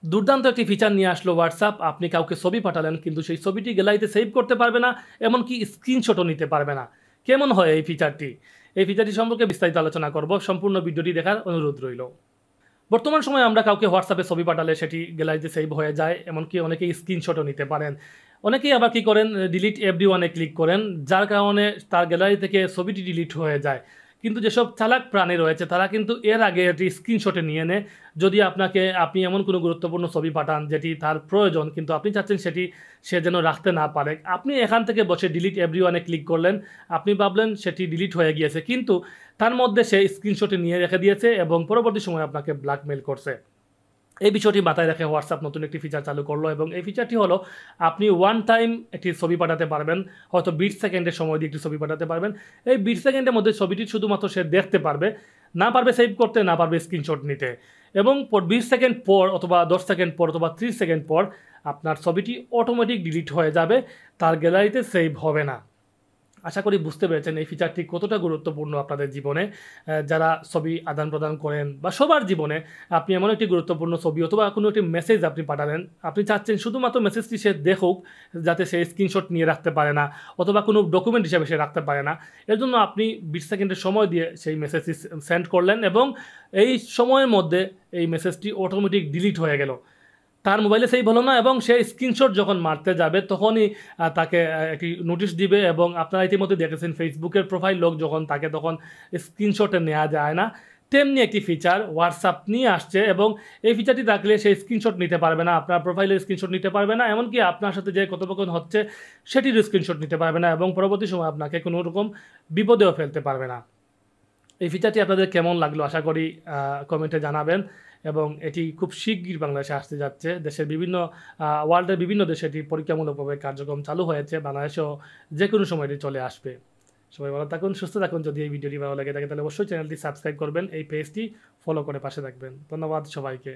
দুর্দান্ত একটি ফিচার নিয়ে আসলো হোয়াটসঅ্যাপ। আপনি কাউকে ছবি পাঠালেন কিন্তু সেই ছবিটি গ্যালারিতে সেভ করতে পারবে না, এমনকি স্ক্রিনশটও নিতে পারবে না। কেমন হয় এই ফিচারটি? এই ফিচারটি সম্পর্কে বিস্তারিত আলোচনা করব। সম্পূর্ণ ভিডিওটি দেখার অনুরোধ রইল। বর্তমান সময়ে আমরা কাউকে হোয়াটসঅ্যাপে ছবি পাঠালে সেটি গ্যালারিতে সেভ হয়ে যায়, এমনকি অনেকেই স্ক্রিনশটও নিতে পারেন। অনেকেই আবার কী করেন, ডিলিট এভরিওয়ানে ক্লিক করেন, যার কারণে তার গ্যালারি থেকে ছবিটি ডিলিট হয়ে যায়। কিন্তু যেসব চালাক প্রাণী রয়েছে তারা কিন্তু এর আগে এটি স্ক্রিনশটে নিয়ে নেয়। যদি আপনি এমন কোনো গুরুত্বপূর্ণ ছবি পাঠান যেটি তার প্রয়োজন কিন্তু আপনি চাচ্ছেন সেটি সে যেন রাখতে না পারে, আপনি এখান থেকে বসে ডিলিট এভরিওয়ানে ক্লিক করলেন, আপনি ভাবলেন সেটি ডিলিট হয়ে গিয়েছে, কিন্তু তার মধ্যে সে স্ক্রিনশটে নিয়ে রেখে দিয়েছে এবং পরবর্তী সময় আপনাকে ব্ল্যাকমেল করছে। এই বিষয়টি মাথায় রেখে হোয়াটসঅ্যাপ নতুন একটি ফিচার চালু করলো এবং এই ফিচারটি হলো আপনি ওয়ান টাইম একটি ছবি পাঠাতে পারবেন, হয়তো 20 সেকেন্ডের সময় দিয়ে একটি ছবি পাঠাতে পারবেন। এই 20 সেকেন্ডের মধ্যে ছবিটি শুধুমাত্র সে দেখতে পারবে, না পারবে সেভ করতে, না পারবে স্ক্রিনশট নিতে। এবং 20 সেকেন্ড পর অথবা 10 সেকেন্ড পর অথবা 30 সেকেন্ড পর আপনার ছবিটি অটোমেটিক ডিলিট হয়ে যাবে, তার গ্যালারিতে সেভ হবে না। আশা করি বুঝতে পেরেছেন এই ফিচারটি কতটা গুরুত্বপূর্ণ আপনাদের জীবনে। যারা ছবি আদান প্রদান করেন বা সবার জীবনে আপনি এমন একটি গুরুত্বপূর্ণ ছবি অথবা কোনো একটি মেসেজ আপনি পাঠালেন, আপনি চাচ্ছেন শুধুমাত্র মেসেজটি সে দেখুক, যাতে সে স্ক্রিনশট নিয়ে রাখতে পারে না অথবা কোনো ডকুমেন্ট হিসেবে সে রাখতে পারে না। এর জন্য আপনি 20 সেকেন্ডের সময় দিয়ে সেই মেসেজটি সেন্ড করলেন এবং এই সময়ের মধ্যে এই মেসেজটি অটোমেটিক ডিলিট হয়ে গেল, তার মোবাইলে সেভ হলো না এবং সে স্ক্রিনশট যখন মারতে যাবে তখনই তাকে একটি নোটিশ দিবে। এবং আপনারা ইতিমধ্যে দেখেছেন ফেসবুকের প্রোফাইল লক যখন থাকে তখন স্ক্রিনশটে নেওয়া যায় না, তেমনি একটি ফিচার হোয়াটসঅ্যাপ নিয়ে আসছে এবং এই ফিচারটি থাকলে সে স্ক্রিনশট নিতে পারবে না, আপনার প্রোফাইলের স্ক্রিনশট নিতে পারবে না, এমনকি আপনার সাথে যে কথোপকথন হচ্ছে সেটির স্ক্রিনশট নিতে পারবে না এবং পরবর্তী সময় আপনাকে কোনো রকম বিপদেও ফেলতে পারবে না। এই ফিচারটি আপনাদের কেমন লাগলো আশা করি কমেন্টে জানাবেন এবং এটি খুব শিগগির বাংলাদেশে আসতে যাচ্ছে। দেশের ওয়ার্ল্ডের বিভিন্ন দেশে এটি পরীক্ষামূলকভাবে কার্যক্রম চালু হয়েছে, বাংলাদেশেও যে কোনো সময় এটি চলে আসবে। সবাই ভালো থাকুন, সুস্থ থাকুন। যদি এই ভিডিওটি ভালো লাগে থাকে তাহলে অবশ্যই চ্যানেলটি সাবস্ক্রাইব করবেন, এই পেজটি ফলো করে পাশে থাকবেন। ধন্যবাদ সবাইকে।